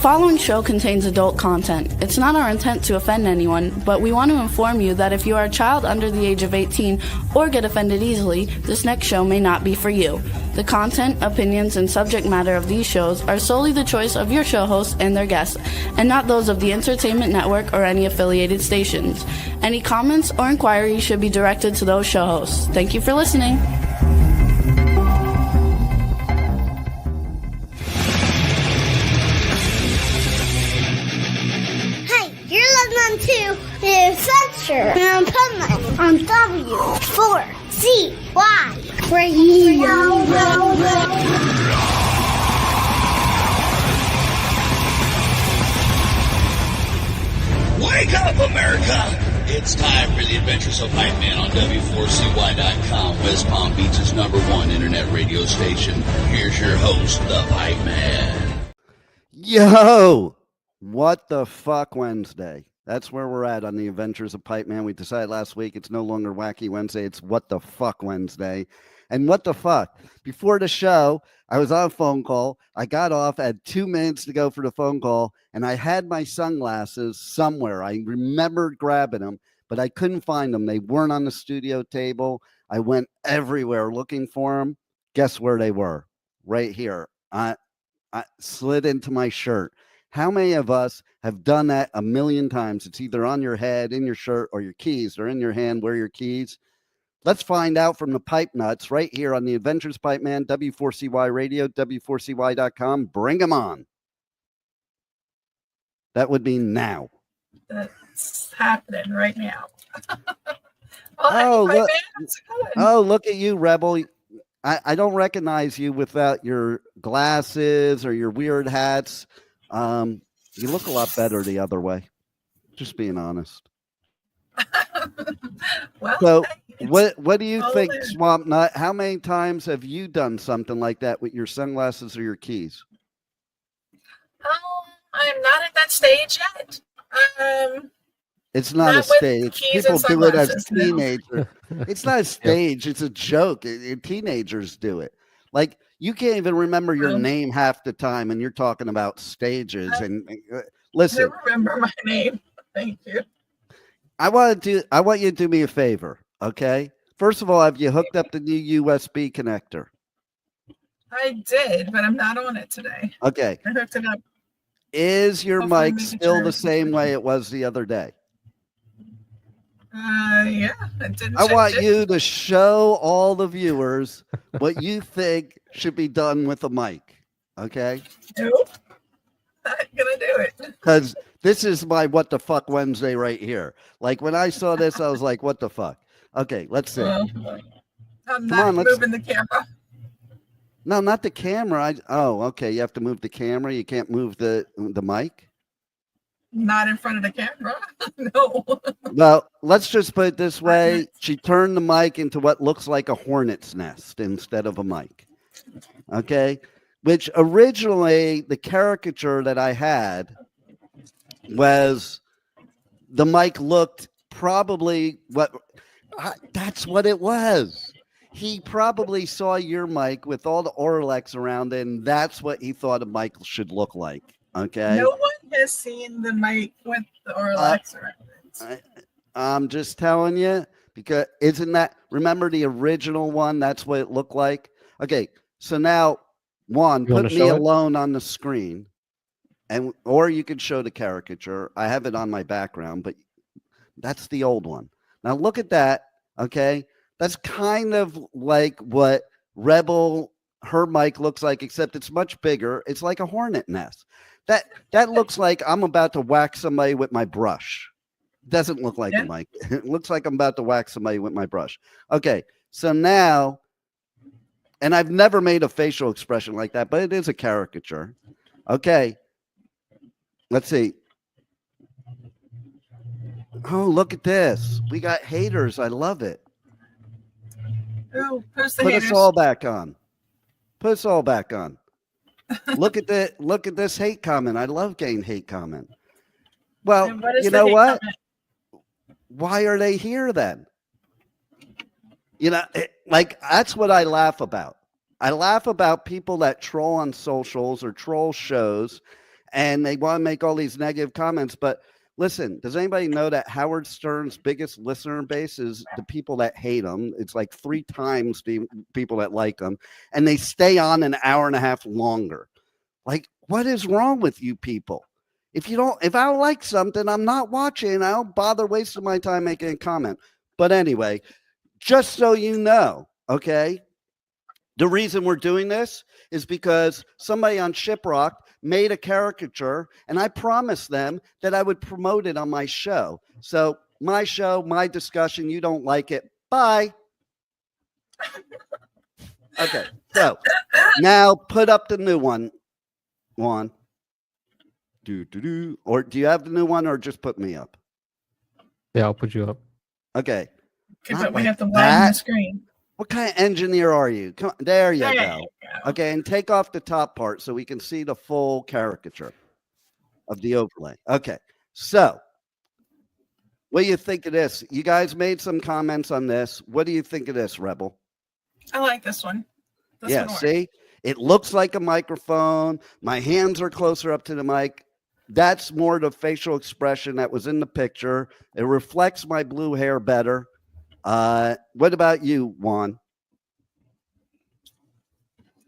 following show contains adult content. It's not our intent to offend anyone, but we want to inform you that if you are a child under the age of 18 or get offended easily, this next show may not be for you. The content, opinions, and subject matter of these shows are solely the choice of your show hosts and their guests, and not those of the Entertainment Network or any affiliated stations. Any comments or inquiries should be directed to those show hosts. Thank you for listening. To the Adventures of Pipeman on W4CY Radio. Wake up, America! It's time for the Adventures of Pipeman on W4CY.com, West Palm Beach's #1 internet radio station. Here's your host, the Pipeman. Yo! What the fuck Wednesday? That's where we're at on the Adventures of Pipeman. We decided last week it's no longer Wacky Wednesday. It's What the Fuck Wednesday. And what the fuck? Before the show, I was on a phone call. I got off, I had 2 minutes to go for the phone call, and I had my sunglasses somewhere. I remembered grabbing them, but I couldn't find them. They weren't on the studio table. I went everywhere looking for them. Guess where they were? Right here. I slid into my shirt. How many of us have done that a million times? It's either on your head, in your shirt, or your keys are in your hand. Where are your keys? Let's find out from the pipe nuts right here on the Adventures Pipeman, W4CY Radio, W4CY.com. Bring them on. That would be now. That's happening right now. Look at you, Rebel. I don't recognize you without your glasses or your weird hats. You look a lot better the other way. Just being honest. Well, so what do you think, Swamp Nut? How many times have you done something like that with your sunglasses or your keys? I'm not at that stage yet. It's not a stage. People do it as teenagers. It's not a stage. It's a joke. Teenagers do it. Like, you can't even remember your name half the time, and you're talking about stages. And listen, I remember my name. Thank you. I want you to do me a favor, okay? First of all, have you hooked up the new USB connector? I did, but I'm not on it today. Okay. I hooked it up. Is your mic still the same way it was the other day? Yeah. I want you to show all the viewers what you think should be done with the mic. Okay? Nope. Not gonna do it. Because this is my What the Fuck Wednesday right here. Like, when I saw this, I was like, what the fuck? Okay, let's see. I'm not moving the camera. No, not the camera. Okay. You have to move the camera. You can't move the mic. Not in front of the camera. No. Well, let's just put it this way. She turned the mic into what looks like a hornet's nest instead of a mic. Okay. Which originally the caricature that I had was the mic looked probably that's what it was. He probably saw your mic with all the Orlex around it, and that's what he thought a mic should look like. Okay. No one has seen the mic with the Orlex around it. I'm just telling you, because remember the original one? That's what it looked like. Okay. So now, Juan, put me alone on the screen, or you can show the caricature. I have it on my background, but that's the old one. Now look at that. Okay. That's kind of like what Rebel, her mic looks like, except it's much bigger. It's like a hornet nest. That looks like I'm about to whack somebody with my brush. Doesn't look like a mic. It looks like I'm about to whack somebody with my brush. Okay, so now, and I've never made a facial expression like that, but it is a caricature. Okay, let's see. Oh, look at this. We got haters. I love it. Put us all back on. Put us all back on. Look at this hate comment. I love getting hate comment. Well, you know what? Comment? Why are they here then? That's what I laugh about. I laugh about people that troll on socials or troll shows, and they want to make all these negative comments. But listen, does anybody know that Howard Stern's biggest listener base is the people that hate him? It's like 3 times the people that like him, and they stay on an hour and a half longer. Like, what is wrong with you people? If I don't like something, I'm not watching. I don't bother wasting my time making a comment. But anyway, just so you know, okay, the reason we're doing this is because somebody on Shiprocked made a caricature, and I promised them that I would promote it on my show. So my show, my discussion, you don't like it. Bye. Okay, so now put up the new one. Juan. Or do you have the new one, or just put me up? Yeah, I'll put you up. Okay. Okay, but we have to widen the screen. What kind of engineer are you? Come on, there you go. Okay, and take off the top part so we can see the full caricature of the overlay. Okay, so what do you think of this? You guys made some comments on this. What do you think of this, Rebel? I like this one. Yeah, see? It looks like a microphone. My hands are closer up to the mic. That's more the facial expression that was in the picture. It reflects my blue hair better. What about you, Juan?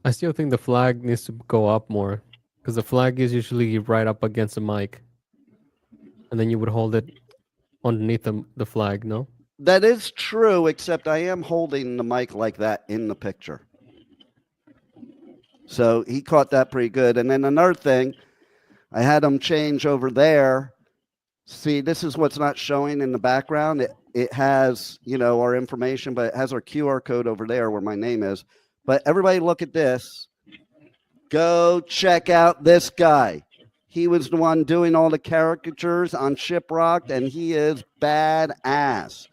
I still think the flag needs to go up more, because the flag is usually right up against the mic, and then you would hold it underneath the flag, no? That is true, except I am holding the mic like that in the picture. So he caught that pretty good. And then another thing, I had him change over there. See, this is what's not showing in the background. It has, our information, but it has our QR code over there where my name is. But everybody look at this. Go check out this guy. He was the one doing all the caricatures on Shiprocked, and he is badass.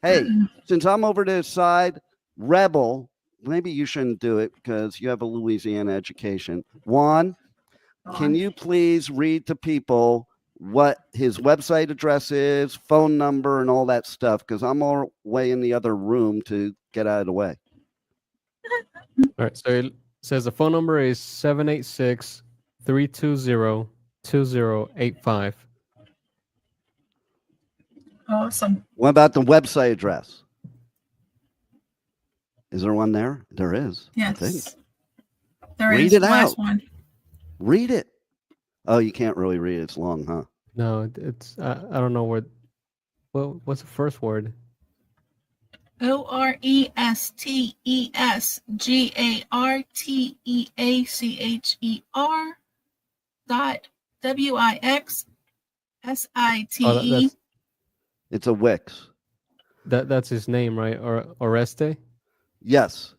Hey, since I'm over to his side, Rebel, maybe you shouldn't do it because you have a Louisiana education. Juan, can you please read to people what his website address is, phone number, and all that stuff? Because I'm all way in the other room to get out of the way. All right, so it says the phone number is 786-320-2085. Awesome. What about the website address? Is there one there? There is. Yes. I think. There read is. it Last out. one. Read it. Oh, you can't really read it. It's long, huh? No, it's I don't know what's the first word? ORESTESGARTEACHER.WIXSITE. It's a Wix. That's his name, right? Or Oreste? Yes.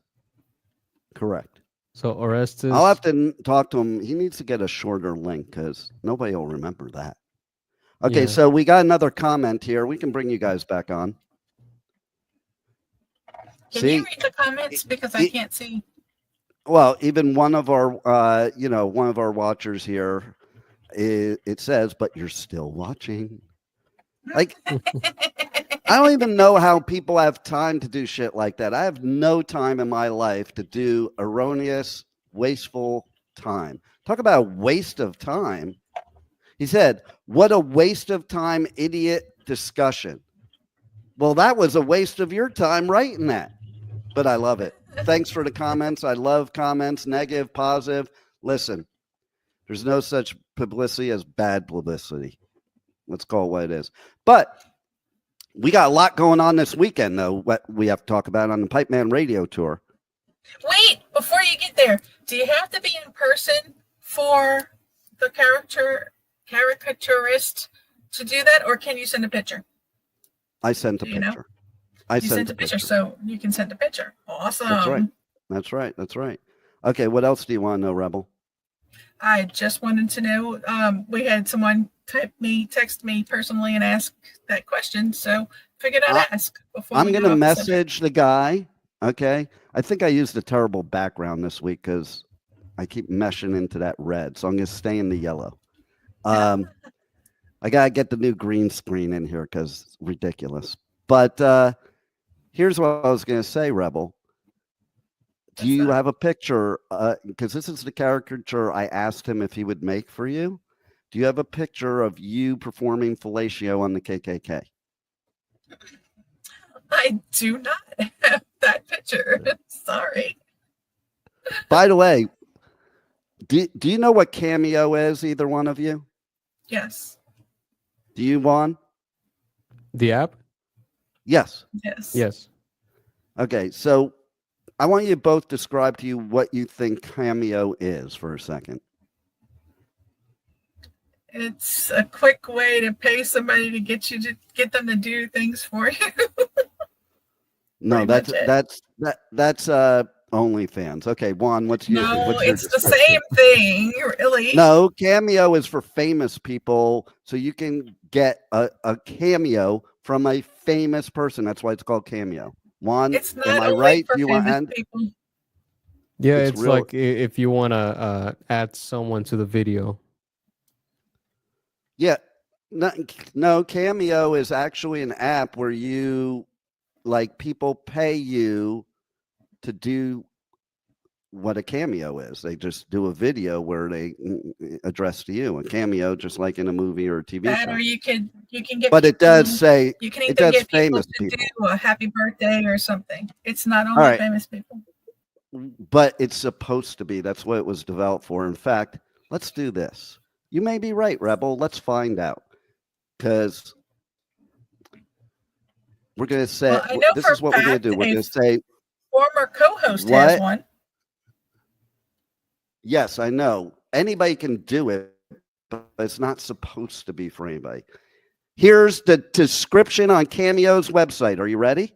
Correct. So Orestes. I'll have to talk to him. He needs to get a shorter link because nobody will remember that. Okay, so we got another comment here. We can bring you guys back on. Can you read the comments because I can't see? Well, even one of our, one of our watchers here, it says, "But you're still watching." Like, I don't even know how people have time to do shit like that. I have no time in my life to do erroneous, wasteful time. Talk about a waste of time. He said, "What a waste of time, idiot discussion." Well, that was a waste of your time writing that. But I love it. Thanks for the comments. I love comments, negative, positive. Listen, there's no such publicity as bad publicity. Let's call it what it is. But we got a lot going on this weekend, though, what we have to talk about on the Pipeman Radio Tour. Wait, before you get there, do you have to be in person for the caricaturist to do that, or can you send a picture? I sent a picture. You sent a picture, so you can send a picture. Awesome. That's right. That's right. Okay, what else do you want to know, Rebel? I just wanted to know, we had someone text me personally and ask that question, so figured I'd ask before. I'm going to message the guy, okay? I think I used a terrible background this week because I keep meshing into that red, so I'm going to stay in the yellow. I got to get the new green screen in here because it's ridiculous. But here's what I was going to say, Rebel. Do you have a picture? Because this is the caricature I asked him if he would make for you. Do you have a picture of you performing fellatio on the KKK? I do not have that picture. Sorry. By the way, do you know what Cameo is, either one of you? Yes. Do you, Juan? The app? Yes. Yes. Yes. Okay, so I want you to both describe to you what you think Cameo is for a second. It's a quick way to pay somebody to get them to do things for you. No, Pretty that's much that's OnlyFans. Okay, Juan, what's your it's the description? same thing, really. No, Cameo is for famous people, so you can get a cameo from a famous person. That's why it's called Cameo. Juan, It's not am I only right? for Do you want to famous end? people. Yeah, It's it's real- like if you want to add someone to the video. Yeah, no, Cameo is actually an app where you, like, people pay you to do what a cameo is. They just do a video where they address to you. A cameo, just like in a movie or a TV That, show. or you can get. But it does people- say You can it either does get people famous to people. do a happy birthday or something. It's not only right. famous people. But it's supposed to be. That's what it was developed for. In fact, let's do this. You may be right, Rebel. Let's find out. Because we're going to say, Well, I know this for is what we're going to fact do. We're going a to say, Former co-host What? has one. yes, I know. Anybody can do it, but it's not supposed to be for anybody. Here's the description on Cameo's website. Are you ready?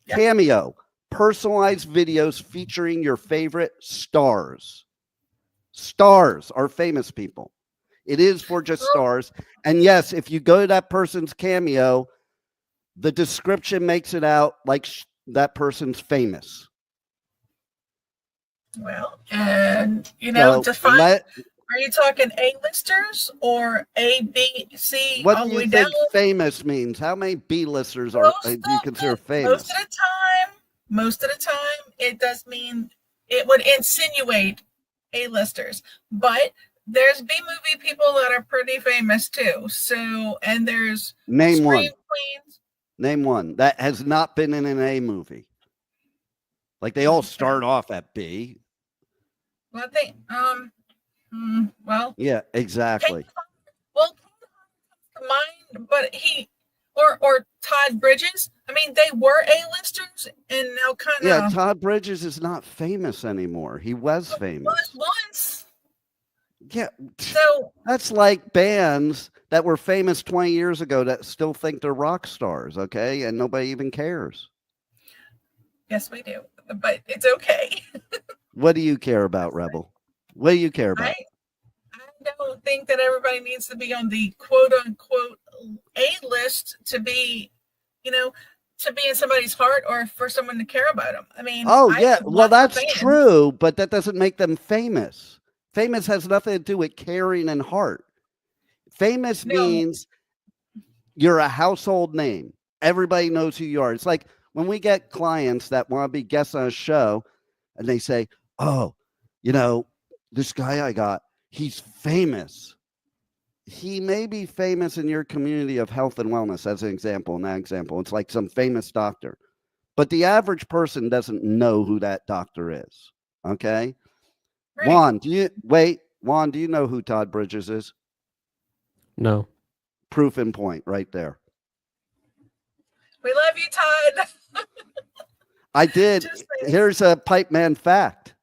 Yeah. Cameo, personalized videos featuring your favorite stars. Stars are famous people. It is for just stars. And yes, if you go to that person's Cameo, the description makes it out like that person's famous. Well, and define. Are you talking A-listers or A, B, C, What all do the way you down? think famous means? How many B-listers are do you consider famous? Most of the time, it does mean it would insinuate A-listers, but there's B-movie people that are pretty famous too. So, and there's Name one. queens. Name one that has not been in an A movie. Like they all start off at B. Well, I think, well, Yeah, exactly. well, mine, but he or Todd Bridges. I mean, they were A-listers, and now kind of Yeah, Todd Bridges is not famous anymore. He was famous. was once. Yeah, So that's like bands that were famous 20 years ago that still think they're rock stars, okay? And nobody even cares. yes, we do, but it's okay. What do you care about, Rebel? What do you care about? I don't think that everybody needs to be on the quote unquote A list to be, to be in somebody's heart or for someone to care about them. I mean, Oh, I yeah. have Well, lots of that's fans. true, but that doesn't make them famous. Famous has nothing to do with caring and heart. Famous No. means you're a household name. Everybody knows who you are. It's like when we get clients that want to be guests on a show and they say, oh, this guy I got, he's famous. He may be famous in your community of health and wellness, as an example. In that example, it's like some famous doctor. But the average person doesn't know who that doctor is. Okay? Right. Juan, do you know who Todd Bridges is? No. Proof in point right there. We love you, Todd. I did. Just saying. Here's a Pipeman fact.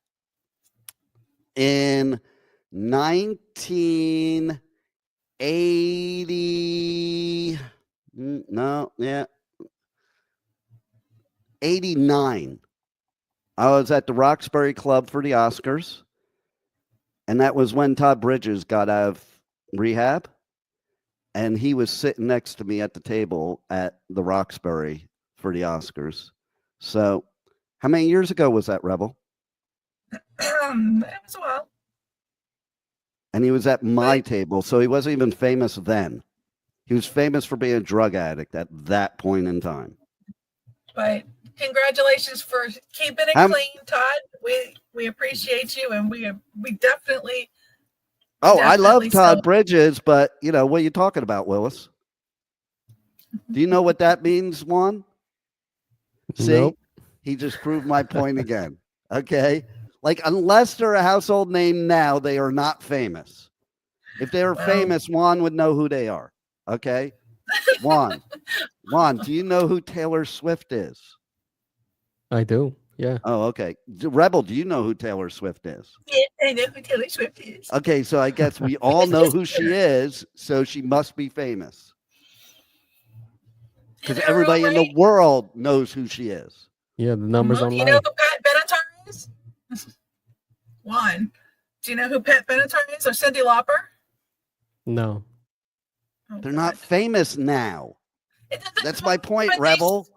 In 1980, 89, I was at the Roxbury Club for the Oscars. And that was when Todd Bridges got out of rehab. And he was sitting next to me at the table at the Roxbury for the Oscars. So how many years ago was that, Rebel? It was a while. And he was at my table, so he wasn't even famous then. He was famous for being a drug addict at that point in time. But congratulations for keeping it clean, Todd. We appreciate you, and we definitely Oh, I love Definitely Todd still- Bridges, but what are you talking about, Willis? Do you know what that means, Juan? See, Nope. he just proved my point again. Okay. Like, unless they're a household name now, they are not famous. If they were Well- famous, Juan would know who they are. Okay. Juan, do you know who Taylor Swift is? I do. Yeah. Oh, okay. Rebel, do you know who Taylor Swift is? Yeah, I know who Taylor Swift is. Okay, so I guess we all know who she is, so she must be famous. Because everybody in the world knows who she is. Yeah, the numbers You online. know who Pat Benatar is? Juan, do you know who Pat Benatar is or Cyndi Lauper? No. Oh, They're God. not famous now. It doesn't- That's my point, but Rebel.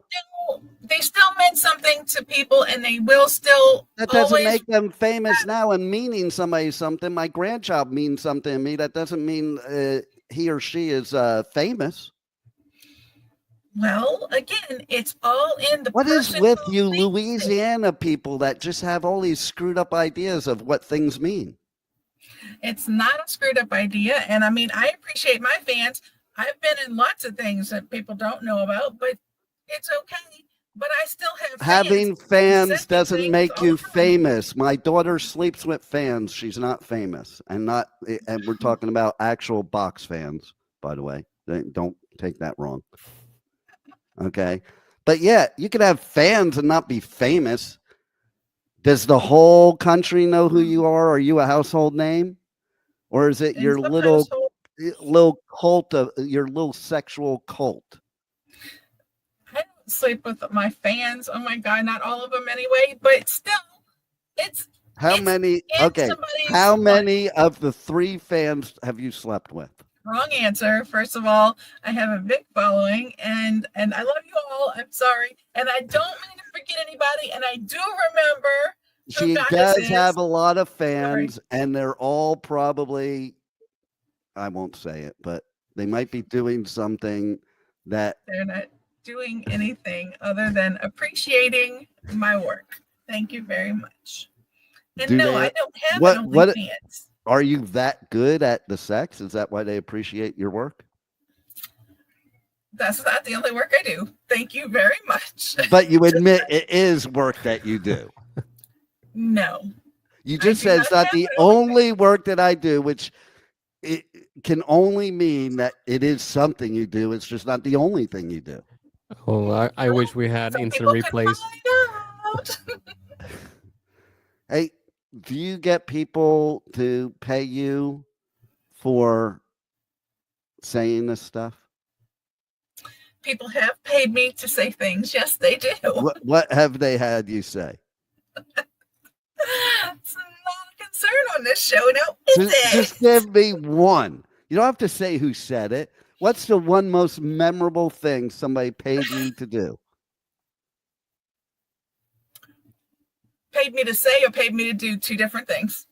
They still meant something to people, and they will still. That doesn't always, make them famous now and meaning somebody something. My grandchild means something to me. That doesn't mean he or she is famous. Well, again, it's all in the. What is person with who you thinks it. Louisiana people that just have all these screwed up ideas of what things mean? It's not a screwed up idea, and I mean, I appreciate my fans. I've been in lots of things that people don't know about, but it's okay. But I still have Having fans fans saying doesn't things make all you the time. famous. My daughter sleeps with fans. She's not famous, and we're talking about actual box fans, by the way. Don't take that wrong. Okay, but yeah, you could have fans and not be famous. Does the whole country know who you are? Are you a household name, or is it In your some little households, cult of your little sexual cult? I don't sleep with my fans. Oh my God, not all of them anyway, but still, it's How It's many? in Okay, somebody's how life. many of the 3 fans have you slept with? wrong answer. First of all, I have a big following, and I love you all. I'm sorry, and I don't mean to forget anybody, and I do remember. She God, does this is- have a lot of fans, and they're all probably, I won't say it, but they might be doing something that They're not doing anything other than appreciating my work. Thank you very much. And Do no, they- I don't have what- an what- OnlyFans. are you that good at the sex? Is that why they appreciate your work? That's not the only work I do. Thank you very much. But you admit it is work that you do. No. You I just do said not it's not have the an OnlyFans. only work that I do, which it can only mean that it is something you do. It's just not the only thing you do. Oh, I wish we had Some instant people can replays. find out. Hey, do you get people to pay you for saying this stuff? People have paid me to say things. Yes, they do. What have they had you say? It's not a concern on this show, no, is it? Just give me one. You don't have to say who said it. What's the one most memorable thing somebody paid you to do? Paid me to say or paid me to do two different things?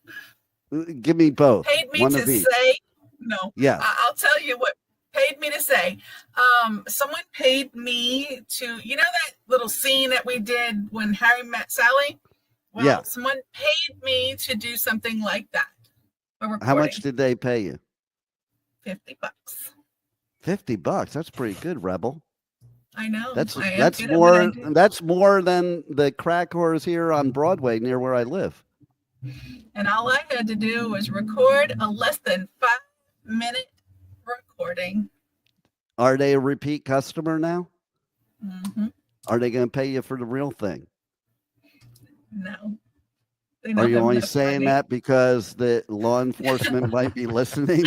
Give me both. Paid me One to of each. say, no. Yeah. I'll tell you what paid me to say. Someone paid me to, you know that little scene that we did when Harry met Sally? Well, Yeah. someone paid me to do something like that. A How recording. much did they pay you? $50. $50. That's pretty good, Rebel. I know. That's I am that's good at what I more do. that's more than the crack whores here on Broadway near where I live. And all I had to do was record a less than 5-minute recording. Are they a repeat customer now? Hmm Are they going to pay you for the real thing? No. They Are don't you have only enough saying money. that because the law enforcement might be listening?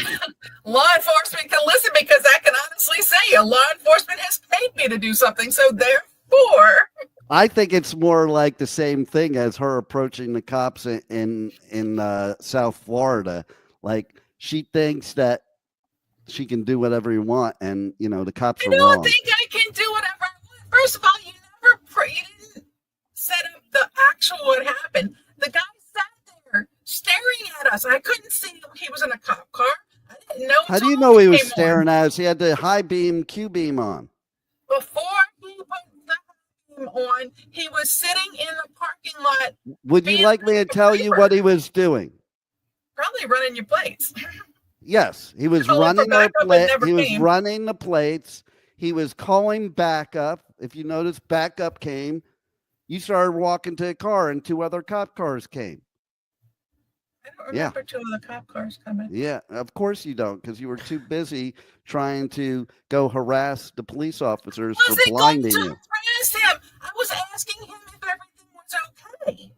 Law enforcement can listen because I can honestly say law enforcement has paid me to do something. So therefore, I think it's more like the same thing as her approaching the cops in South Florida. Like she thinks that she can do whatever you want, and the cops I are don't wrong. think I can do whatever I want. First of all, you didn't set up the actual what happened. The guy sat there staring at us. I couldn't see him. He was in a cop car. I didn't know. How do until you know he was came on. staring at us? He had the high beam Q beam on. Before he put the beam on, he was sitting in the parking lot. Would you Being like me to tell you what he was doing? probably running your plates. Yes, he was Calling for running our backup and plate. never He was came. running the plates. He was calling backup. If you notice, backup came. You started walking to the car, and 2 other cop cars came. I don't remember 2 of the cop cars coming. Yeah, of course you don't, because you were too busy trying to go harass the police officers for blinding you. Harass him? I was asking him if everything was okay.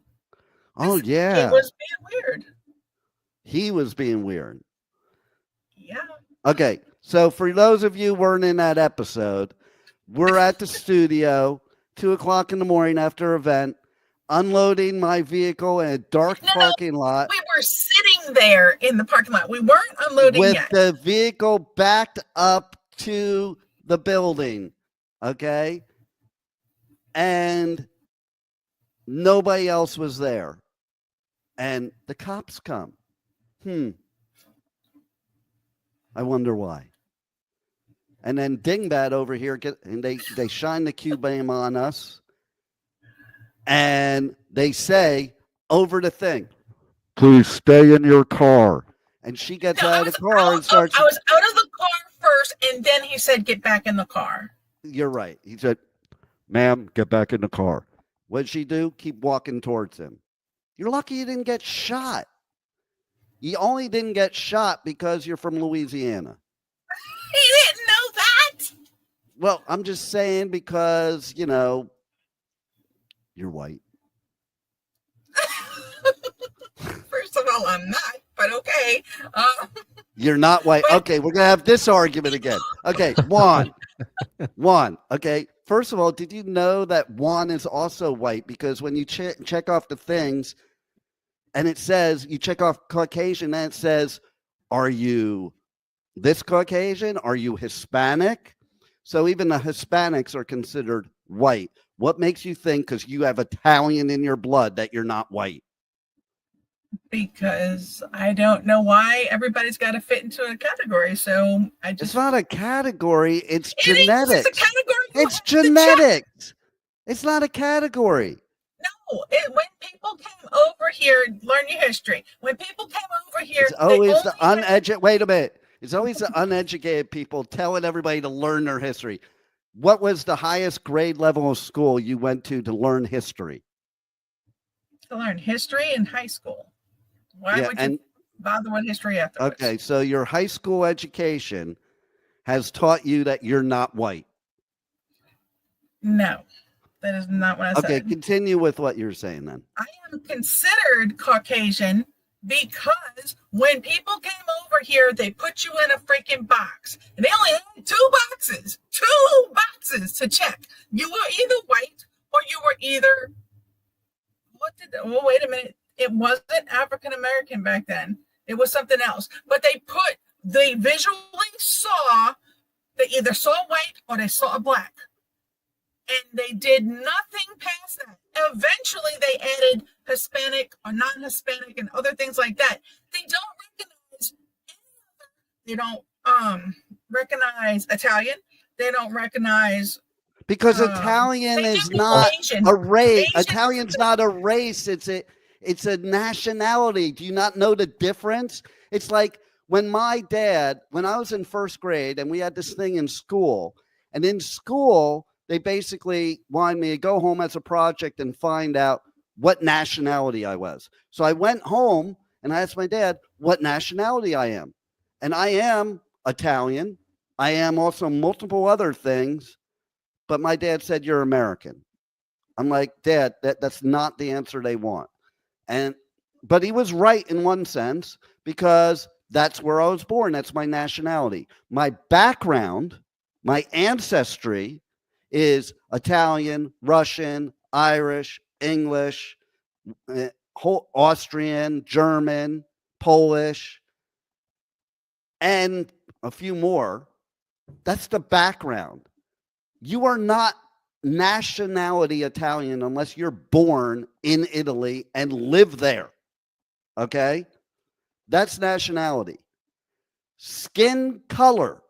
Oh, yeah. He was being weird. He was being weird. Yeah. Okay, so for those of you who weren't in that episode, we're at the studio, 2:00 in the morning after event, unloading my vehicle in a dark parking lot. We were sitting there in the parking lot. We weren't unloading with yet. the vehicle backed up to the building. Okay. And nobody else was there. And the cops come. I wonder why. And then Dingbat over here and they shine the Q beam on us. And they say over the thing, please stay in your car. And she gets out of the car and starts. I was out of the car first, and then he said, "Get back in the car." You're right. He said, "Ma'am, get back in the car." What'd she do? Keep walking towards him. You're lucky you didn't get shot. You only didn't get shot because you're from Louisiana. He didn't know that. Well, I'm just saying because, you're white. First of all, I'm not, but okay. You're not white. Okay, we're going to have this argument again. Okay, Juan. Okay, first of all, did you know that Juan is also white? Because when you check off the things, and it says, you check off Caucasian, and it says, are you this Caucasian? Are you Hispanic? So even the Hispanics are considered white. What makes you think, because you have Italian in your blood, that you're not white? Because I don't know why everybody's got to fit into a category. So I just. It's not a category. It's genetics. It's a category. It's genetics. It's not a category. No, when people came over here, learn your history. When people came over here, it's always the uneducated. Wait a minute. It's always the uneducated people telling everybody to learn their history. What was the highest grade level of school you went to learn history? To learn history in high school. Why would you bother with history afterwards? Okay, so your high school education has taught you that you're not white. No, that is not what I said. Okay, continue with what you're saying then. I am considered Caucasian because when people came over here, they put you in a freaking box. And they only had 2 boxes to check. You were either white or you were either, wait a minute. It wasn't African American back then. It was something else. But they visually saw, they either saw white or they saw black. And they did nothing past that. Eventually, they added Hispanic or non-Hispanic and other things like that. They don't recognize any other. They don't recognize Italian. They don't recognize. Because Italian is not a race. Italian's not a race. It's a nationality. Do you not know the difference? It's like when I was in first grade and we had this thing in school, and in school, they basically wanted me to go home as a project and find out what nationality I was. So I went home and I asked my dad what nationality I am. And I am Italian. I am also multiple other things. But my dad said, you're American. I'm like, Dad, that's not the answer they want. But he was right in one sense, because that's where I was born. That's my nationality. My background, my ancestry is Italian, Russian, Irish, English, Austrian, German, Polish, and a few more. That's the background. You are not nationality Italian unless you're born in Italy and live there. Okay? That's nationality. Skin color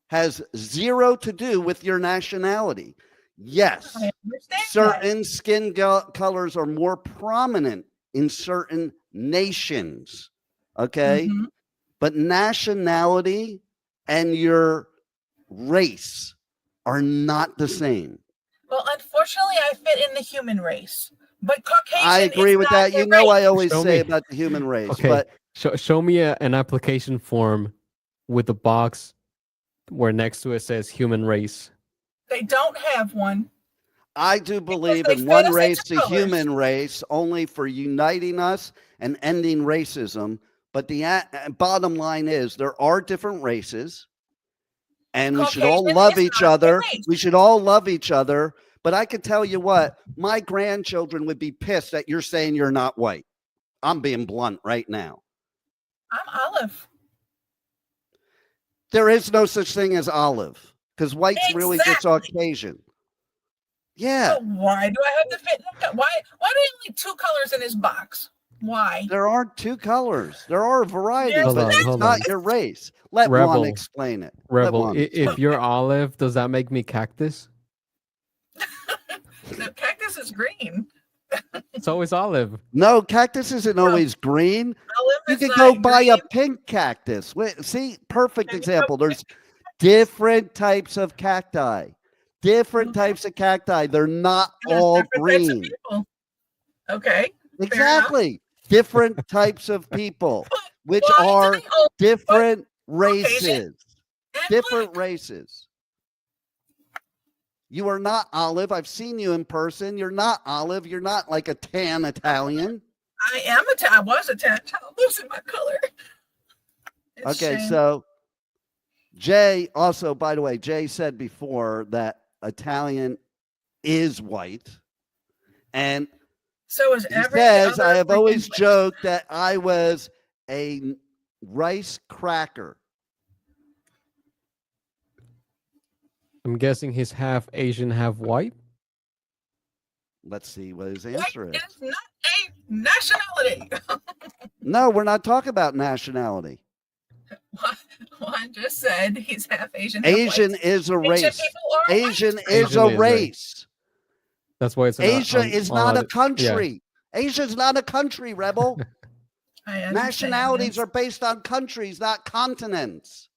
has zero to do with your nationality. Yes, certain skin colors are more prominent in certain nations. Okay. Mhm. But nationality and your race are not the same. Well, unfortunately, I fit in the human race, but Caucasian I agree is with not that. the You know, I race. always Show say me. about the human race, Okay, but show me an application form with a box where next to it says human race. They don't have one. I do believe they in fed one us race, into the colors. human race, only for uniting us and ending racism. But the bottom line is there are different races, and we should all Caucasian love is each not the other. race. We should all love each other. But I can tell you what, my grandchildren would be pissed that you're saying you're not white. I'm being blunt right now. I'm olive. There is no such thing as olive because white's really just Exactly. Caucasian. Yeah, So why do I have to fit in? Why do you need two colors in this box? Why? there aren't two colors. There are varieties, Hold but on, it's hold not on. your race. Let Rebel. Juan explain it. Let Rebel, Juan if explain. you're olive, does that make me cactus? The cactus is green. It's always olive. No, cactus isn't always green. Olive You is could not go buy a green. pink cactus. Wait, see, perfect Can you example. go- There's different types of cacti. Different Mhm. types of cacti. They're not And there's all different types of green. people. Okay. Exactly. Different types of people, which Why do are they all put different Caucasian races. and Different black? races. You are not olive. I've seen you in person. You're not olive. You're not like a tan Italian. I am I was a tan. I'm losing my color. It's Okay, shame. so Jay also, by the way, Jay said before that Italian is white. And So is he every says, other I have freaking always place. joked that I was a rice cracker. I'm guessing he's half Asian, half white. Let's see what his White answer is. is not a nationality. No, we're not talking about nationality. Juan just said he's half Asian. Half Asian white. is a Asian race. people are Asian white. is Asian a is a- race. That's why it's Asia is not a Yeah. country. Asia's not a country, Rebel. I understand Nationalities this. are based on countries, not continents.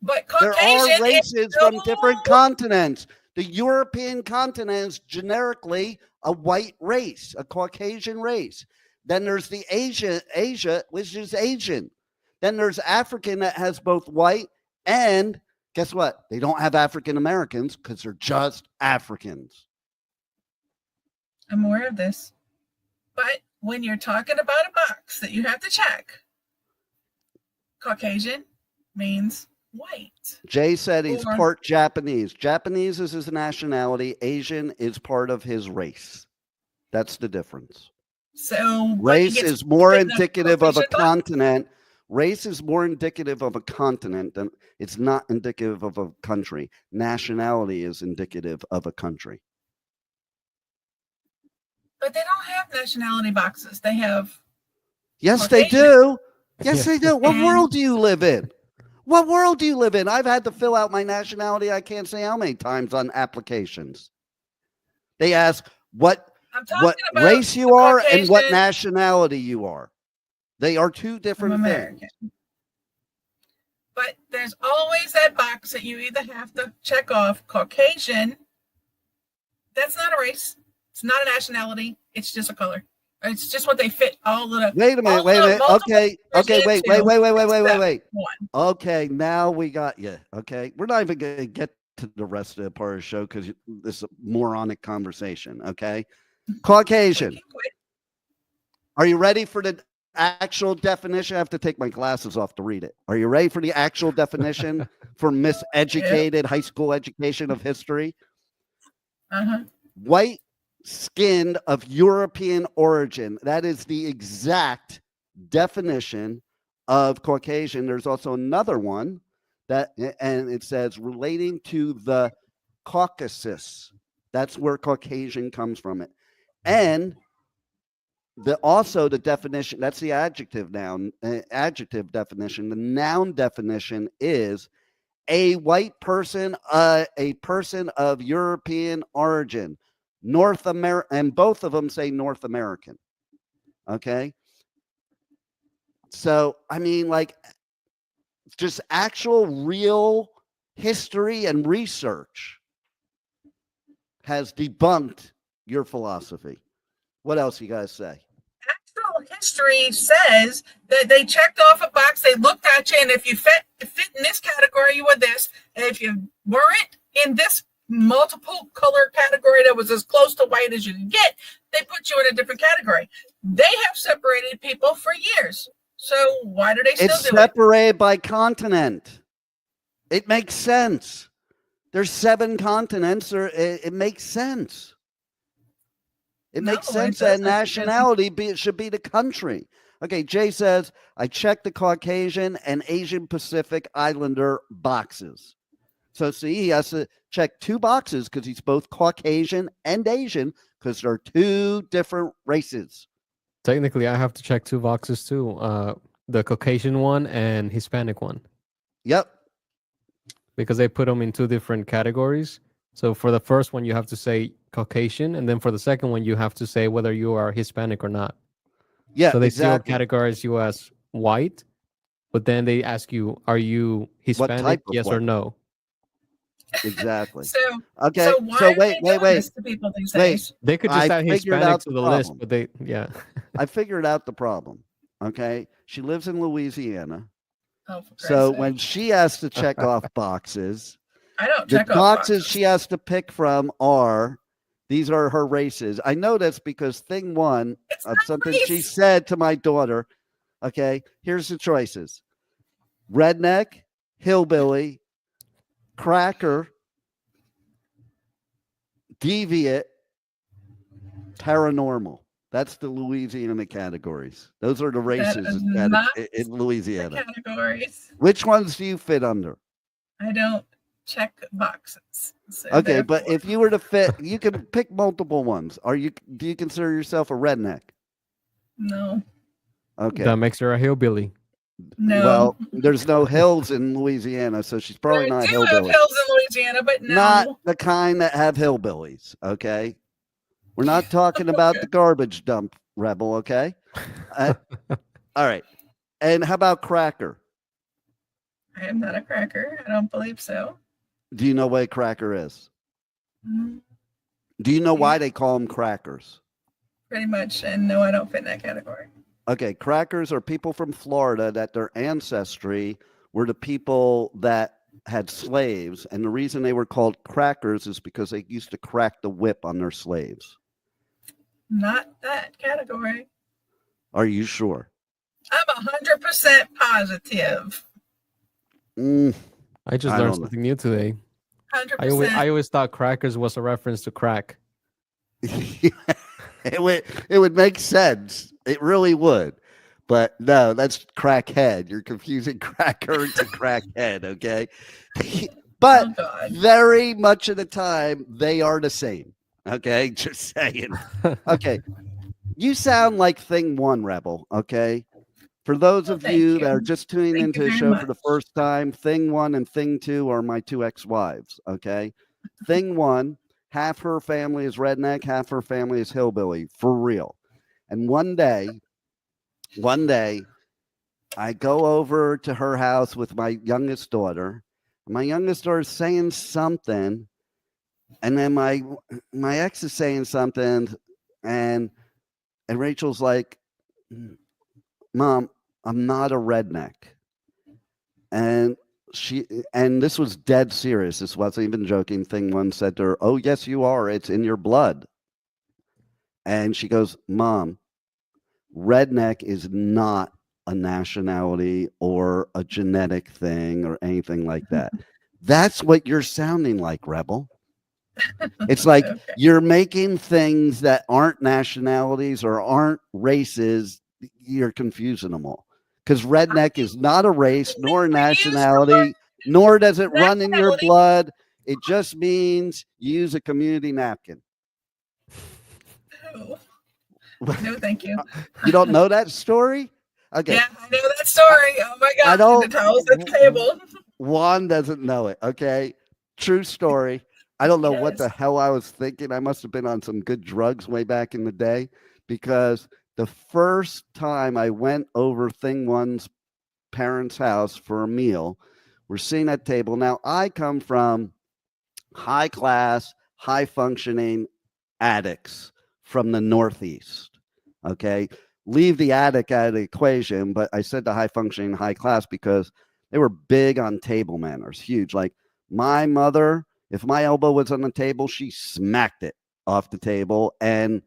But There Caucasian are races is from no- different continents. The European continent is generically a white race, a Caucasian race. Then there's the Asia, which is Asian. Then there's African that has both white and guess what? They don't have African Americans because they're just Africans. I'm aware of this. But when you're talking about a box that you have to check, Caucasian means white. Jay said he's Or- part Japanese. Japanese is his nationality. Asian is part of his race. That's the difference. So Race is more in the indicative of a Caucasian box? continent. Race is more indicative of a continent than it's not indicative of a country. Nationality is indicative of a country. But they don't have nationality boxes. They have Yes, they Caucasian. do. Yes, they do. What And- world do you live in? What world do you live in? I've had to fill out my nationality. I can't say how many times on applications. They ask what I'm talking about race you are and what Caucasian nationality you are. They are two from different American. things. But there's always that box that you either have to check off Caucasian. That's not a race. It's not a nationality. It's just a color. It's just what they fit all of the. Wait a minute. all Wait a the minute. multiple Okay. Okay. Wait. Wait. into Wait. Wait. Wait. Wait. Wait. except Wait. one. Okay. Now we got you. Okay. We're not even going to get to the rest of the part of the show because this is a moronic conversation. Okay. Caucasian. Are you ready for the actual definition? I have to take my glasses off to read it. Are you ready for the actual definition for miseducated high school education of history? Uh-huh. White skinned of European origin. That is the exact definition of Caucasian. There's also another one that, and it says relating to the Caucasus. That's where Caucasian comes from it. And also the definition, that's the adjective noun, adjective definition. The noun definition is a white person, a person of European origin, North America, and both of them say North American. Okay. So, I mean, like, just actual real history and research has debunked your philosophy. What else you guys say? Actual history says that they checked off a box, they looked at you, and if you fit in this category, you were this. And if you weren't in this multiple color category that was as close to white as you could get, they put you in a different category. They have separated people for years. So why do they still do it? It's separated by continent. It makes sense. There's 7 continents, or it makes sense. It makes sense that nationality should be the country. Okay, Jay says, I checked the Caucasian and Asian Pacific Islander boxes. So see, he has to check 2 boxes because he's both Caucasian and Asian, because they're 2 different races. Technically, I have to check 2 boxes too. The Caucasian one and Hispanic one. Yep. Because they put them in 2 different categories. So for the first one, you have to say Caucasian, and then for the second one, you have to say whether you are Hispanic or not. Yeah, so they exactly. still categorize you as white, but then they ask you, are you Hispanic? Yes white? Or no? Exactly. Okay. So why wait. this to people these days? They could just add Hispanic to the list, but I figured out the problem. Okay. She lives in Louisiana. Oh, so when she has to check off boxes, I don't the check off boxes she has to pick from these are her races. I know that's because thing 1 of something she said to my daughter. Okay, here's the choices: redneck, hillbilly, cracker, deviant, paranormal. That's the Louisiana categories. Those are the races in Louisiana. Categories. Which ones do you fit under? I don't check boxes. So okay, but if you were to fit, you can pick multiple ones. Do you consider yourself a redneck? No. Okay. That makes her a hillbilly. No. Well, there's no hills in Louisiana, so she's probably not a hillbilly. Have hills in Louisiana, but no. Not the kind that have hillbillies, okay? We're not talking about the garbage dump, Rebel, okay? All right. And how about cracker? I am not a cracker. I don't believe so. Do you know what a cracker is? Mm-hmm. Do you know why they call them crackers? Pretty much. And no, I don't fit in that category. Okay. Crackers are people from Florida that their ancestry were the people that had slaves. And the reason they were called crackers is because they used to crack the whip on their slaves. Not that category. Are you sure? I'm 100% positive. I just learned something new today. 100%. I always thought crackers was a reference to crack. It would make sense. It really would. But no, that's crackhead. You're confusing cracker to crackhead, okay? But very much of the time, they are the same. Okay, just saying. Okay, you sound like thing 1, Rebel, okay? For those of you that are just tuning into the show for the first time, thing 1 and thing 2 are my 2 ex-wives, okay? Thing 1, half her family is redneck, half her family is hillbilly, for real. And one day, I go over to her house with my youngest daughter. My youngest daughter is saying something, and then my ex is saying something, and Rachel's like, Mom, I'm not a redneck. And this was dead serious. This wasn't even joking. Thing 1 said to her, oh, yes, you are. It's in your blood. And she goes, Mom, redneck is not a nationality or a genetic thing or anything like that. That's what you're sounding like, Rebel. It's like you're making things that aren't nationalities or aren't races. You're confusing them all. Because redneck is not a race nor a nationality, nor does it run in your blood. It just means you use a community napkin. No, thank you. You don't know that story? Okay. Yeah, I know that story. Oh my God. The towels at the table. Juan doesn't know it. Okay. True story. I don't know what the hell I was thinking. I must have been on some good drugs way back in the day, because the first time I went over Thing One's parents' house for a meal. We're sitting at table. Now, I come from high class, high functioning addicts from the Northeast. Okay. Leave the attic out of the equation, but I said the high functioning, high class because they were big on table manners, huge. Like my mother, if my elbow was on the table, she smacked it off the table. And,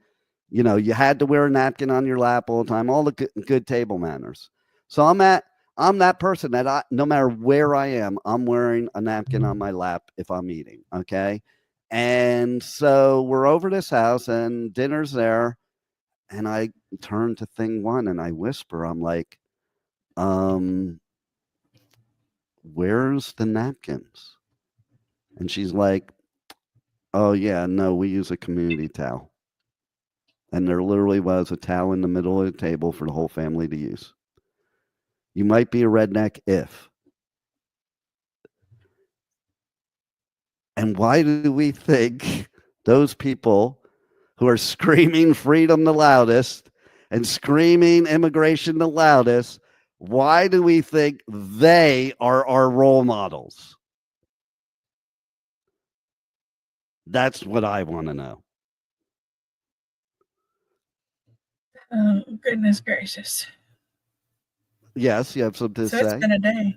you know, you had to wear a napkin on your lap all the time, all the good table manners. So I'm that person that no matter where I am, I'm wearing a napkin on my lap if I'm eating. Okay. And so we're over this house and dinner's there. And I turn to Thing One and I whisper, I'm like, where's the napkins? And she's like, oh yeah, no, we use a community towel. And there literally was a towel in the middle of the table for the whole family to use. You might be a redneck if. And why do we think those people who are screaming freedom the loudest and screaming immigration the loudest, why do we think they are our role models? That's what I want to know. Oh, goodness gracious. Yes, you have something to say? It's been a day.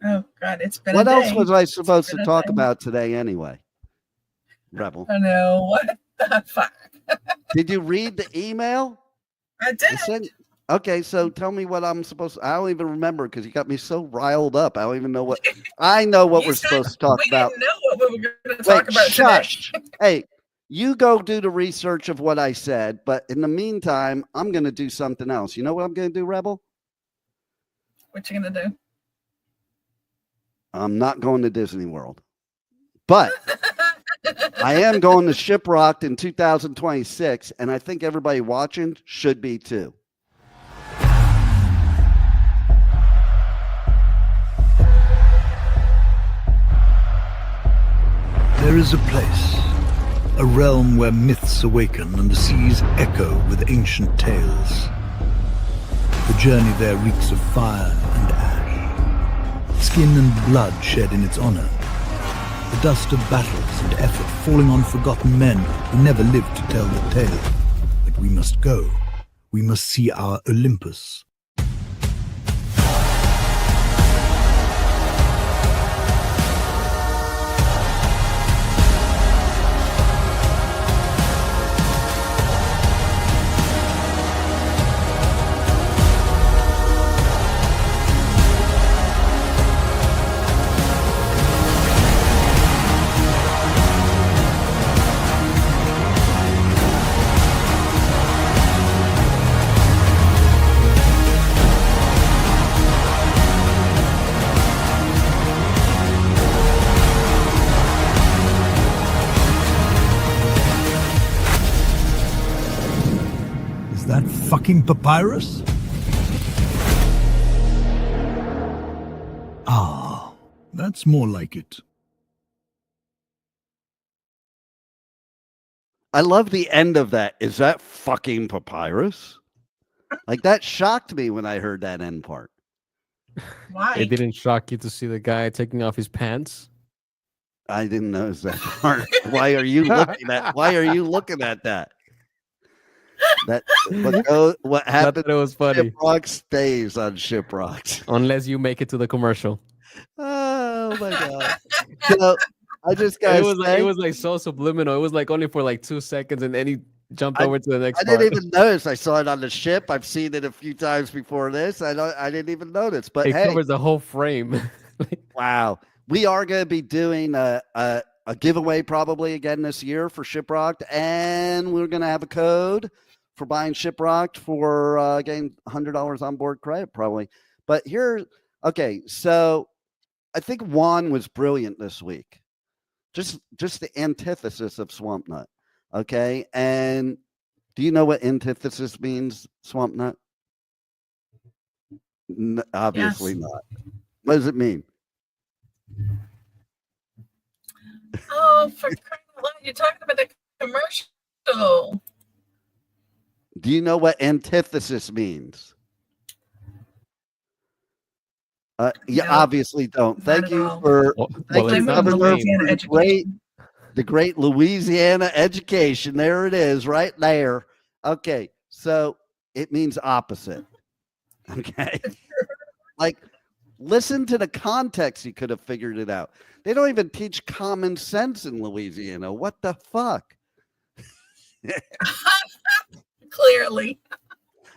Oh, God, it's been what a day. What else was I supposed to talk about today anyway? Rebel. I know. What the fuck? Did you read the email? I did. Okay, so tell me what I'm supposed to. I don't even remember because you got me so riled up. I don't even know what. I know what we're supposed to talk about. We didn't know what we were going to talk about shush. today. Hey, you go do the research of what I said, but in the meantime, I'm going to do something else. You know what I'm going to do, Rebel? What you going to do? I'm not going to Disney World, but I am going to Shiprocked in 2026, and I think everybody watching should be too. There is a place, a realm where myths awaken and the seas echo with ancient tales. The journey there reeks of fire and ash, skin and blood shed in its honor, the dust of battles and effort falling on forgotten men who never lived to tell the tale. But we must go. We must see our Olympus. Fucking papyrus? Ah, that's more like it. I love the end of that. Is that fucking papyrus? Like that shocked me when I heard that end part. Why? It didn't shock you to see the guy taking off his pants? I didn't notice that part. Why are you looking at that? What happened? It was funny. Shiprocked stays on Shiprocked. Unless you make it to the commercial. Oh my god! So I just got. It was like so subliminal. It was like only for like 2 seconds, and then he jumped over to the next. I didn't even notice. I saw it on the ship. I've seen it a few times before this. I didn't even notice. But it hey, covers the whole frame. Wow, we are going to be doing a giveaway probably again this year for Shiprocked, and we're going to have a code for buying Shiprocked for getting $100 on board credit probably. But okay, so I think Juan was brilliant this week. Just the antithesis of Swamp Nut. Okay, and do you know what antithesis means, Swamp Nut? Obviously yes. Not. What does it mean? Oh, for crying out loud, you're talking about the commercial. Do you know what antithesis means? You No, obviously don't. not Thank at you all. for Well, thank it's you, not the Governor, same. for the great Louisiana education. There it is, right there. Okay, so it means opposite. Okay, like listen to the context. You could have figured it out. They don't even teach common sense in Louisiana. What the fuck? Clearly.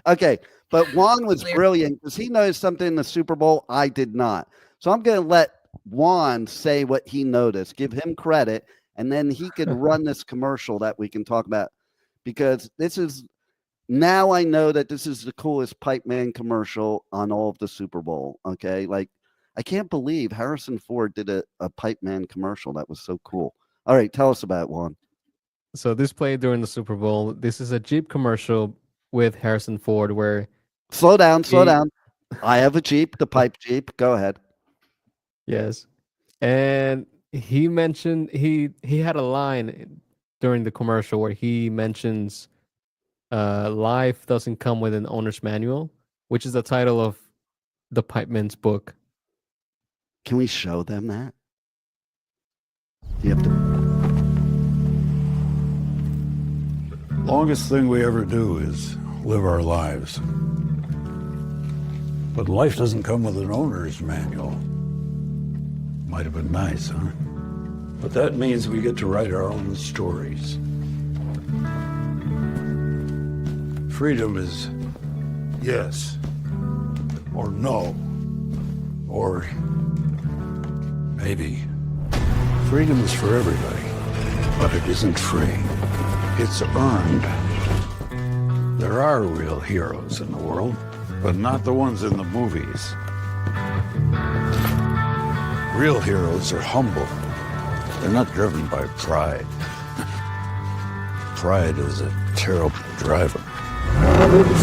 Okay, but Juan was Clear. brilliant because he noticed something in the Super Bowl I did not. So I'm going to let Juan say what he noticed, give him credit, and then he could run this commercial that we can talk about, because this is now I know that this is the coolest Pipeman commercial on all of the Super Bowl. Okay, like I can't believe Harrison Ford did a Pipeman commercial. That was so cool. All right, tell us about it, Juan. So this played during the Super Bowl. This is a Jeep commercial with Harrison Ford where Slow down. He- I have a Jeep, the pipe Jeep. Go ahead. yes. And he mentioned he had a line during the commercial where he mentions life doesn't come with an owner's manual, which is the title of the Pipeman's book. Can we show them that? You have to. Longest thing we ever do is live our lives. But life doesn't come with an owner's manual. Might have been nice, huh? But that means we get to write our own stories. Freedom is yes, or no, or maybe. Freedom is for everybody, but it isn't free. It's earned. There are real heroes in the world, but not the ones in the movies. Real heroes are humble. They're not driven by pride. Pride is a terrible driver.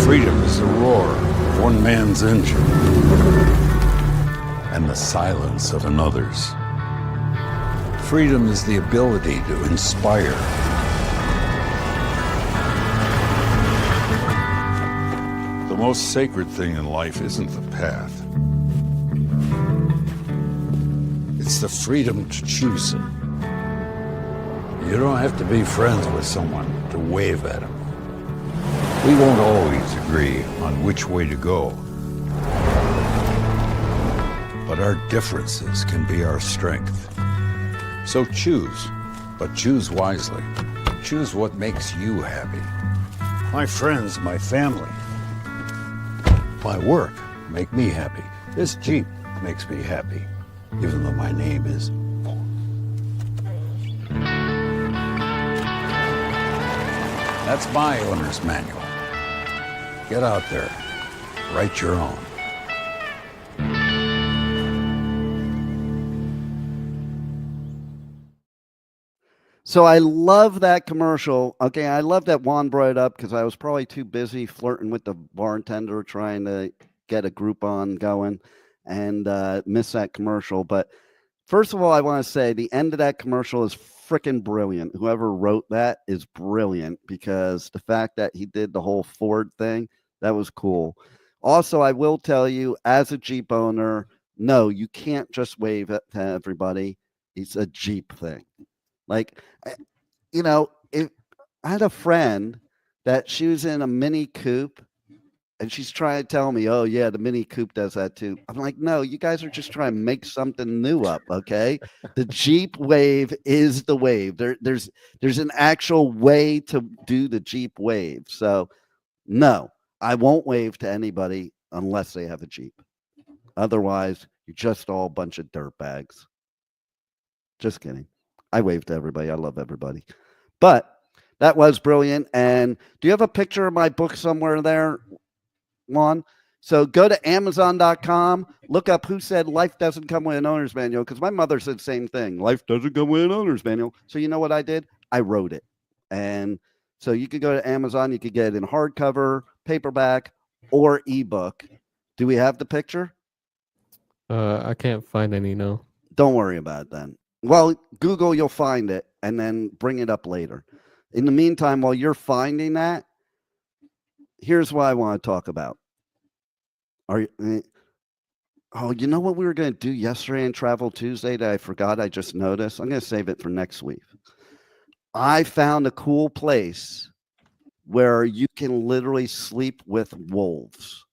Freedom is the roar of one man's engine and the silence of another's. Freedom is the ability to inspire. The most sacred thing in life isn't the path. It's the freedom to choose it. You don't have to be friends with someone to wave at them. We won't always agree on which way to go. But our differences can be our strength. So choose, but choose wisely. Choose what makes you happy. My friends, my family, my work make me happy. This Jeep makes me happy, even though my name is... That's my owner's manual. Get out there, write your own. So I love that commercial. Okay, I love that Juan brought it up because I was probably too busy flirting with the bartender trying to get a Groupon going and miss that commercial. But first of all, I want to say the end of that commercial is freaking brilliant. Whoever wrote that is brilliant, because the fact that he did the whole Ford thing, that was cool. Also, I will tell you, as a Jeep owner, no, you can't just wave it to everybody. It's a Jeep thing. Like, you know, I had a friend that she was in a Mini Coupe and she's trying to tell me, oh, yeah, the Mini Coupe does that too. I'm like, no, you guys are just trying to make something new up, okay? The Jeep wave is the wave. There's an actual way to do the Jeep wave. So, no, I won't wave to anybody unless they have a Jeep. Otherwise, you're just all a bunch of dirtbags. Just kidding. I wave to everybody. I love everybody. But that was brilliant. And do you have a picture of my book somewhere there, Juan? So go to Amazon.com, look up Who Said Life Doesn't Come with an Owner's Manual, because my mother said the same thing. Life doesn't come with an owner's manual. So you know what I did? I wrote it. And so you could go to Amazon. You could get it in hardcover, paperback, or ebook. Do we have the picture? I can't find any, no. Don't worry about it then. Well, Google, you'll find it, and then bring it up later. In the meantime, while you're finding that, here's what I want to talk about. You know what we were going to do yesterday in Travel Tuesday that I forgot? I just noticed. I'm going to save it for next week. I found a cool place where you can literally sleep with wolves.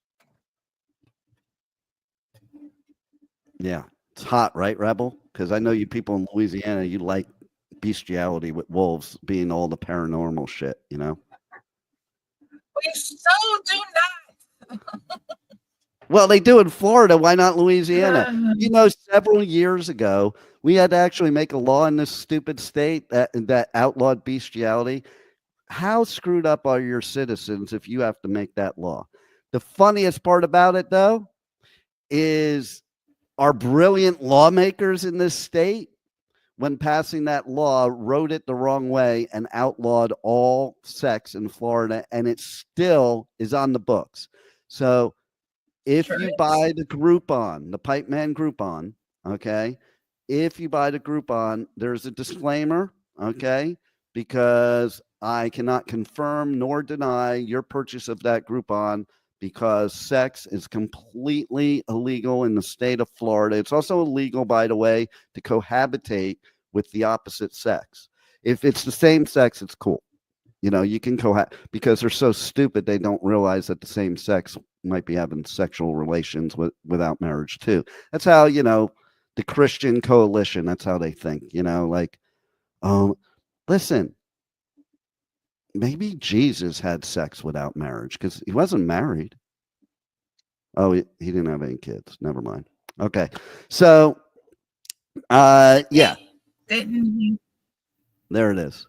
Yeah, it's hot, right, Rebel? Because I know you people in Louisiana, you like bestiality with wolves being all the paranormal shit, you know? We so do not. Well, they do in Florida. Why not Louisiana? You know, several years ago, we had to actually make a law in this stupid state that outlawed bestiality. How screwed up are your citizens if you have to make that law? The funniest part about it, though, is our brilliant lawmakers in this state, when passing that law, wrote it the wrong way and outlawed all sex in Florida, and it still is on the books. So if you buy the Groupon, the Pipeman Groupon, okay, if you buy the Groupon, there's a disclaimer, okay, because I cannot confirm nor deny your purchase of that Groupon because sex is completely illegal in the state of Florida. It's also illegal, by the way, to cohabitate with the opposite sex. If it's the same sex, it's cool. You know, you can because they're so stupid, they don't realize that the same sex might be having sexual relations without marriage too. That's how, you know, the Christian coalition, that's how they think, you know, like, listen, maybe Jesus had sex without marriage because he wasn't married. Oh, he didn't have any kids. Never mind. Okay. So, yeah. Didn't he? There it is.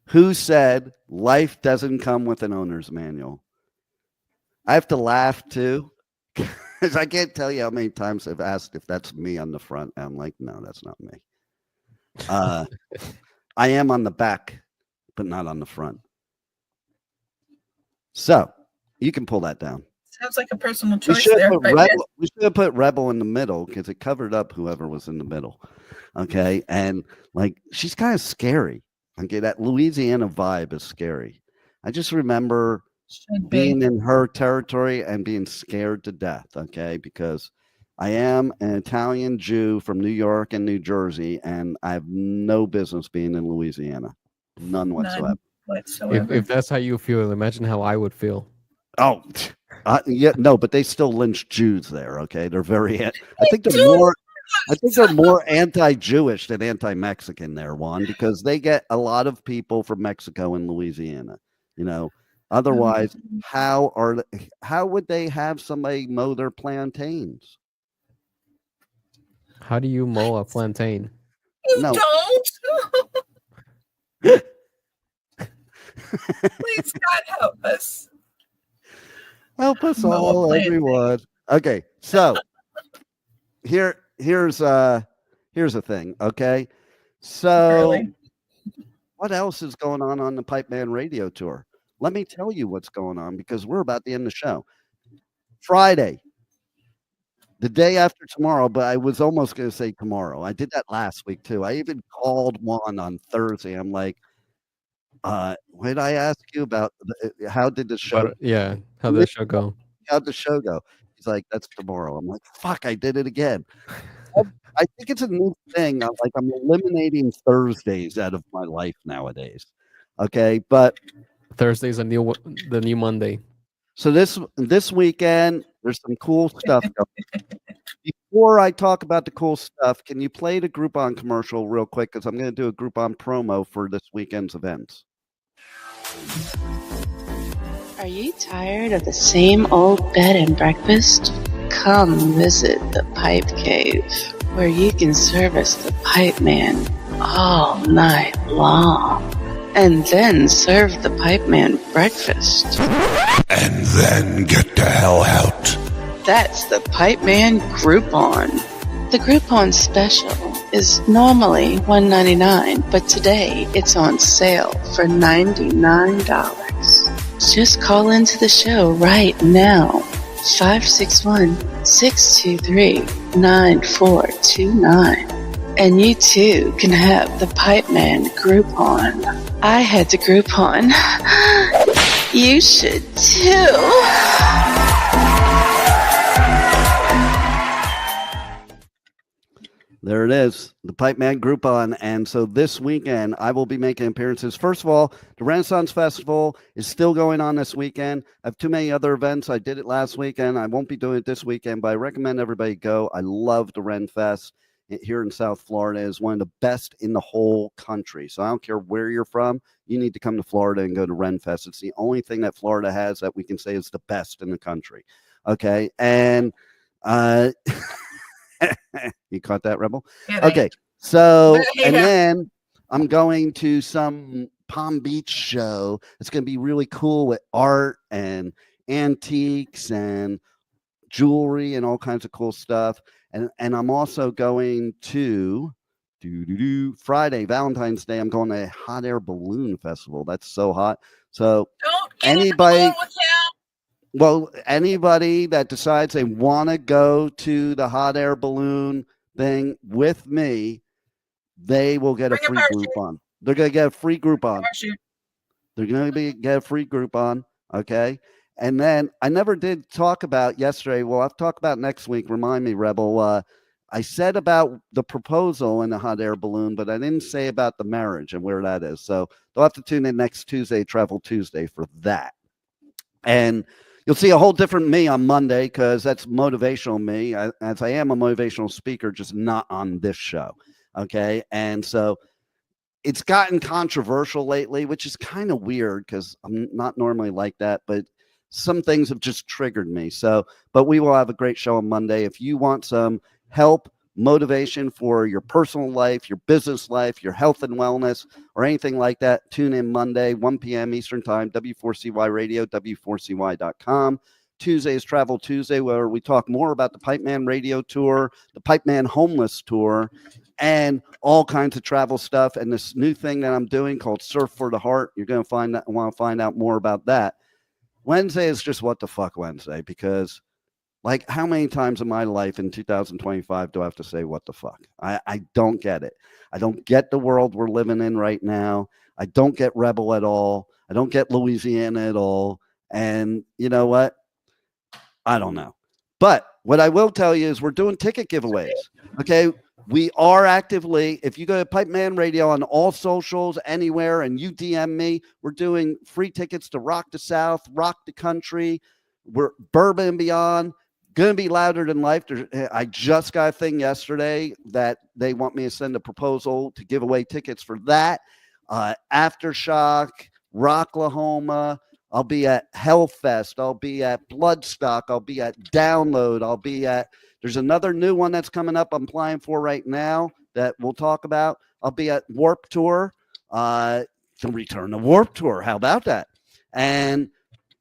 Who said life doesn't come with an owner's manual? I have to laugh too, because I can't tell you how many times I've asked if that's me on the front. I'm like, no, that's not me. I am on the back, but not on the front. So you can pull that down. Sounds like a personal choice there. We should have put Rebel in the middle because it covered up whoever was in the middle. Okay. And like, she's kind of scary. Okay. That Louisiana vibe is scary. I just remember being in her territory and being scared to death. Okay. Because I am an Italian Jew from New York and New Jersey, and I have no business being in Louisiana. None whatsoever. If that's how you feel, imagine how I would feel. Oh, yeah, no, but they still lynch Jews there. Okay, they're very. I think they're more anti-Jewish than anti-Mexican there, Juan, because they get a lot of people from Mexico and Louisiana. You know, otherwise, how would they have somebody mow their plantains? How do you mow a plantain? You don't. Please, God, help us. Help us all, everyone. Okay, so here's a thing. Okay, so what else is going on the Pipeman Radio Tour? Let me tell you what's going on because we're about to end the show. Friday, the day after tomorrow, but I was almost going to say tomorrow. I did that last week too. I even called Juan on Thursday. I'm like, what did I ask you about? How did the show? How'd the show go? How'd the show go? He's like, that's tomorrow. I'm like, fuck, I did it again. I think it's a new thing. I'm eliminating Thursdays out of my life nowadays. Okay, but Thursday's the new Monday. So this weekend, there's some cool stuff going. Before I talk about the cool stuff, can you play the Groupon commercial real quick? Because I'm going to do a Groupon promo for this weekend's events. Are you tired of the same old bed and breakfast? Come visit the Pipe Cave, where you can service the Pipe Man all night long. And then serve the Pipeman breakfast. And then get the hell out. That's the Pipeman Groupon. The Groupon special is normally $1.99, but today it's on sale for $99. Just call into the show right now. 561-623-9429. And you too can have the Pipeman Groupon. I had to Groupon. You should too. There it is, the Pipeman Groupon. And so this weekend, I will be making appearances. First of all, the Renaissance Festival is still going on this weekend. I have too many other events. I did it last weekend. I won't be doing it this weekend, but I recommend everybody go. I love the Ren Fest here in South Florida. It's one of the best in the whole country. So I don't care where you're from. You need to come to Florida and go to Ren Fest. It's the only thing that Florida has that we can say is the best in the country. Okay. And you caught that, Rebel? Yeah, okay. So, Yeah. and then I'm going to some Palm Beach show. It's going to be really cool with art and antiques and jewelry and all kinds of cool stuff. And I'm also going to Friday, Valentine's Day. I'm going to a hot air balloon festival. That's so hot. So Don't get anybody, in the with him. well, anybody that decides they want to go to the hot air balloon thing with me, they will get Bring a a free parachute. Groupon. They're going to get a free Groupon. Parachute. They're going to get a free Groupon. Okay. And then I never did talk about yesterday. Well, I'll talk about next week. Remind me, Rebel. I said about the proposal in the hot air balloon, but I didn't say about the marriage and where that is. So they'll have to tune in next Tuesday, Travel Tuesday, for that. And you'll see a whole different me on Monday because that's motivational me, as I am a motivational speaker, just not on this show. Okay. And so it's gotten controversial lately, which is kind of weird because I'm not normally like that, but some things have just triggered me. So, but we will have a great show on Monday. If you want some help, motivation for your personal life, your business life, your health and wellness, or anything like that, tune in Monday, 1 p.m. Eastern Time, W4CY Radio, W4CY.com. Tuesday is Travel Tuesday, where we talk more about the Pipeman Radio Tour, the Pipeman Homeless Tour, and all kinds of travel stuff. And this new thing that I'm doing called Surf for the Heart, you're going to want to find out more about that. Wednesday is just What the Fuck Wednesday, because like how many times in my life in 2025 do I have to say what the fuck? I don't get it. I don't get the world we're living in right now. I don't get Rebel at all. I don't get Louisiana at all. And you know what? I don't know. But what I will tell you is we're doing ticket giveaways. Okay. We are actively, if you go to Pipeman Radio on all socials, anywhere, and you DM me, we're doing free tickets to Rock the South, Rock the Country, we're Bourbon and Beyond, going to be louder than life. I just got a thing yesterday that they want me to send a proposal to give away tickets for that. Aftershock, Rocklahoma. I'll be at Hellfest. I'll be at Bloodstock. I'll be at Download. I'll be at, there's another new one that's coming up I'm applying for right now that we'll talk about. I'll be at Warp Tour, the return of Warp Tour. How about that? And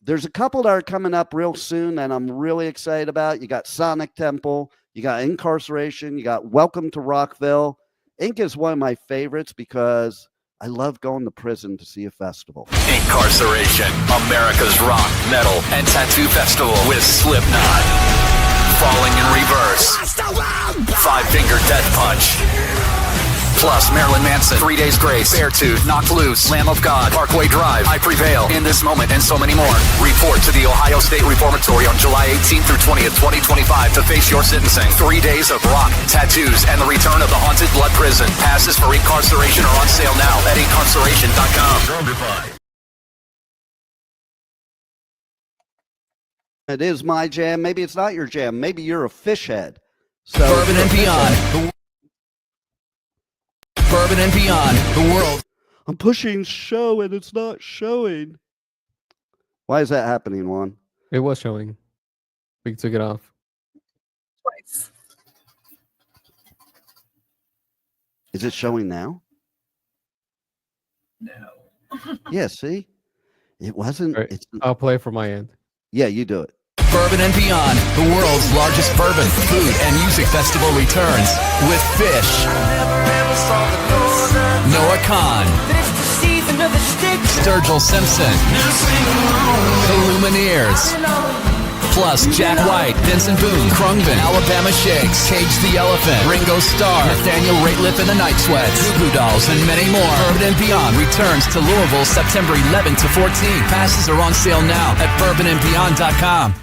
there's a couple that are coming up real soon that I'm really excited about. You got Sonic Temple, you got Inkcarceration, you got Welcome to Rockville. Ink is one of my favorites because I love going to prison to see a festival. Inkcarceration, America's rock, metal, and tattoo festival with Slipknot. Falling in Reverse. Five Finger Death Punch. Plus Marilyn Manson, 3 Days Grace, Beartooth, Knocked Loose, Lamb of God, Parkway Drive, I Prevail, In This Moment, and so many more. Report to the Ohio State Reformatory on July 18th through 20th, 2025 to face your sentencing. 3 days of rock, tattoos, and the return of the haunted blood prison. Passes for Inkcarceration are on sale now at inkcarceration.com. It is my jam. Maybe it's not your jam. Maybe you're a fish head. So Bourbon and Beyond. Bourbon and Beyond, the world. I'm pushing show and it's not showing. Why is that happening, Juan? It was showing. We took it off. Twice. Is it showing now? No. Yeah, see? It wasn't. Right. It's, I'll play for my end. yeah, you do it. Bourbon and Beyond, the world's largest bourbon, food, and music festival returns with Fish, Noah Khan, Sturgill Simpson, The Lumineers, Plus, Jack White, Vincent Boone, Krungman, Alabama Shakes, Cage the Elephant, Ringo Starr, Nathaniel Rateliff and the Night Sweats, Goo Goo Dolls, and many more. Bourbon and Beyond returns to Louisville September 11 to 14. Passes are on sale now at bourbonandbeyond.com.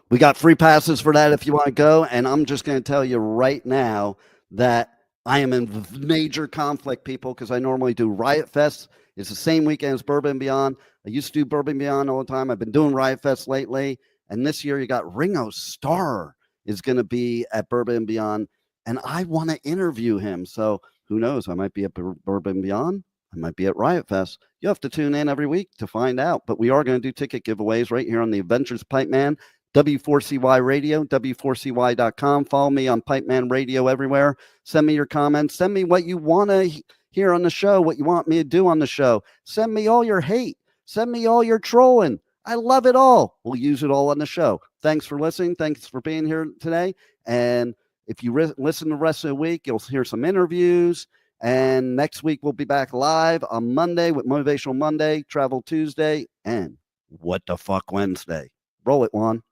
We got free passes for that if you want to go. And I'm just going to tell you right now that I am in major conflict, people, because I normally do Riot Fest. It's the same weekend as Bourbon and Beyond. I used to do Bourbon Beyond all the time. I've been doing Riot Fest lately. And this year you got Ringo Starr is going to be at Bourbon and Beyond. And I want to interview him. So who knows? I might be at Bourbon and Beyond. I might be at Riot Fest. You have to tune in every week to find out. But we are going to do ticket giveaways right here on the Adventures of Pipeman, W4CY Radio, W4CY.com. Follow me on Pipeman Radio everywhere. Send me your comments. Send me what you want to hear on the show, what you want me to do on the show. Send me all your hate. Send me all your trolling. I love it all. We'll use it all on the show. Thanks for listening. Thanks for being here today. And if you listen the rest of the week, you'll hear some interviews. And next week, we'll be back live on Monday with Motivational Monday, Travel Tuesday, and What the Fuck Wednesday. Roll it, Juan.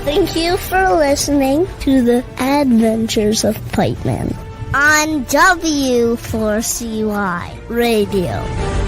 Thank you for listening to the Adventures of Pipeman on W4CY Radio.